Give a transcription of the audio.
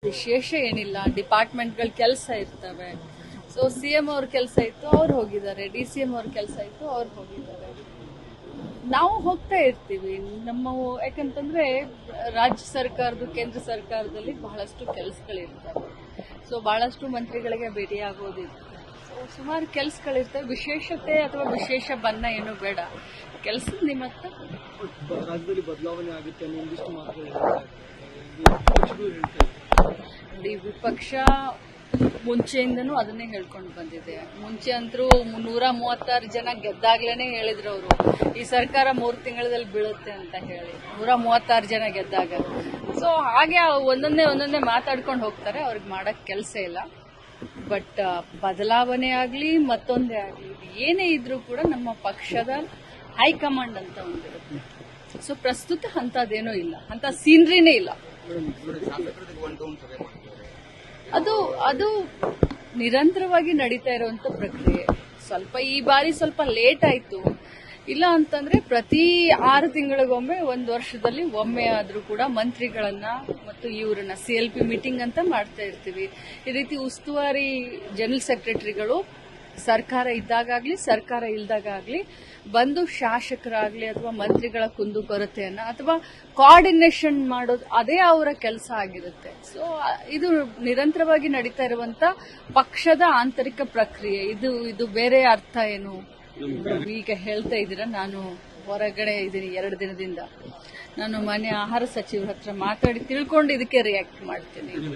ವಿಶೇಷ ಏನಿಲ್ಲ, ಡಿಪಾರ್ಟ್ಮೆಂಟ್ಗಳ ಕೆಲಸ ಇರ್ತವೆ. ಸೊ ಸಿಎಂ ಅವ್ರ ಕೆಲಸ ಇತ್ತು, ಅವ್ರು ಹೋಗಿದ್ದಾರೆ. DCM ಅವ್ರ ಕೆಲಸ ಇತ್ತು, ಅವ್ರು ಹೋಗಿದ್ದಾರೆ. ನಾವು ಹೋಗ್ತಾ ಇರ್ತೀವಿ. ಯಾಕಂತಂದ್ರೆ ರಾಜ್ಯ ಸರ್ಕಾರದ್ದು, ಕೇಂದ್ರ ಸರ್ಕಾರದಲ್ಲಿ ಬಹಳಷ್ಟು ಕೆಲಸಗಳಿರ್ತವೆ. ಸೊ ಬಹಳಷ್ಟು ಮಂತ್ರಿಗಳಿಗೆ ಭೇಟಿಯಾಗೋದಿರ್ತದೆ. ಸೊ ಸುಮಾರು ಕೆಲಸಗಳಿರ್ತವೆ. ವಿಶೇಷತೆ ಅಥವಾ ವಿಶೇಷ ಬಣ್ಣ ಏನು ಬೇಡ, ಕೆಲಸದ ನಿಮಿತ್ತ. ರಾಜ್ಯದಲ್ಲಿ ಬದಲಾವಣೆ ಆಗುತ್ತೆ ಅನ್ನೋ ಒಂದಿಷ್ಟು ಮಾತುಗಳು ವಿಪಕ್ಷ ಮುಂಚೆಯಿಂದನೂ ಅದನ್ನೇ ಹೇಳ್ಕೊಂಡು ಬಂದಿದೆ. ಮುಂಚೆ ಅಂತರೂ 136 ಜನ ಗೆದ್ದಾಗ್ಲೇನೆ ಹೇಳಿದ್ರು ಅವರು, ಈ ಸರ್ಕಾರ 3 ತಿಂಗಳಲ್ಲಿ ಬೀಳುತ್ತೆ ಅಂತ ಹೇಳಿ. 136 ಜನ ಗೆದ್ದಾಗ. ಸೊ ಹಾಗೆ ಒಂದೊಂದೇ ಮಾತಾಡ್ಕೊಂಡು ಹೋಗ್ತಾರೆ. ಅವ್ರಿಗೆ ಮಾಡಕ್ ಕೆಲಸ ಇಲ್ಲ. ಬಟ್ ಬದಲಾವಣೆ ಆಗ್ಲಿ ಮತ್ತೊಂದೇ ಆಗ್ಲಿ, ಏನೇ ಇದ್ರೂ ಕೂಡ ನಮ್ಮ ಪಕ್ಷದ ಹೈಕಮಾಂಡ್ ಅಂತ ಒಂದಿರುತ್ತೆ. ಸೊ ಪ್ರಸ್ತುತ ಅಂತದೇನೂ ಇಲ್ಲ, ಅಂತ ಸೀನ್ರಿನೇ ಇಲ್ಲ. ಅದು ನಿರಂತರವಾಗಿ ನಡೀತಾ ಇರುವಂತ ಪ್ರಕ್ರಿಯೆ. ಈ ಬಾರಿ ಸ್ವಲ್ಪ ಲೇಟ್ ಆಯ್ತು. ಇಲ್ಲ ಅಂತಂದ್ರೆ ಪ್ರತಿ 6 ತಿಂಗಳಿಗೊಮ್ಮೆ, 1 ವರ್ಷದಲ್ಲಿ ಒಮ್ಮೆ ಆದ್ರೂ ಕೂಡ ಮಂತ್ರಿಗಳನ್ನ ಮತ್ತು ಇವರನ್ನ CLP ಮೀಟಿಂಗ್ ಅಂತ ಮಾಡ್ತಾ ಇರ್ತೀವಿ. ಈ ರೀತಿ ಉಸ್ತುವಾರಿ ಜನರಲ್ ಸೆಕ್ರೆಟರಿಗಳು ಸರ್ಕಾರ ಇದ್ದಾಗಲಿ ಸರ್ಕಾರ ಇಲ್ದಾಗಲಿ ಬಂದು ಶಾಸಕರಾಗ್ಲಿ ಅಥವಾ ಮಂತ್ರಿಗಳ ಕುಂದುಕೊರತೆಯನ್ನ ಅಥವಾ ಕೋಆರ್ಡಿನೇಷನ್ ಮಾಡೋದು ಅದೇ ಅವರ ಕೆಲಸ ಆಗಿರುತ್ತೆ. ಸೊ ಇದು ನಿರಂತರವಾಗಿ ನಡೀತಾ ಇರುವಂತ ಪಕ್ಷದ ಆಂತರಿಕ ಪ್ರಕ್ರಿಯೆ. ಇದು ಬೇರೆ ಅರ್ಥ ಏನು ಈಗ ಹೇಳ್ತಾ ಇದ್ದೀರಾ? ನಾನು ಹೊರಗಡೆ ಇದ್ದೀನಿ 2 ದಿನದಿಂದ. ನಾನು ಮಾನ್ಯ ಆಹಾರ ಸಚಿವರ ಹತ್ರ ಮಾತಾಡಿ ತಿಳ್ಕೊಂಡು ಇದಕ್ಕೆ ರಿಯಾಕ್ಟ್ ಮಾಡ್ತೀನಿ.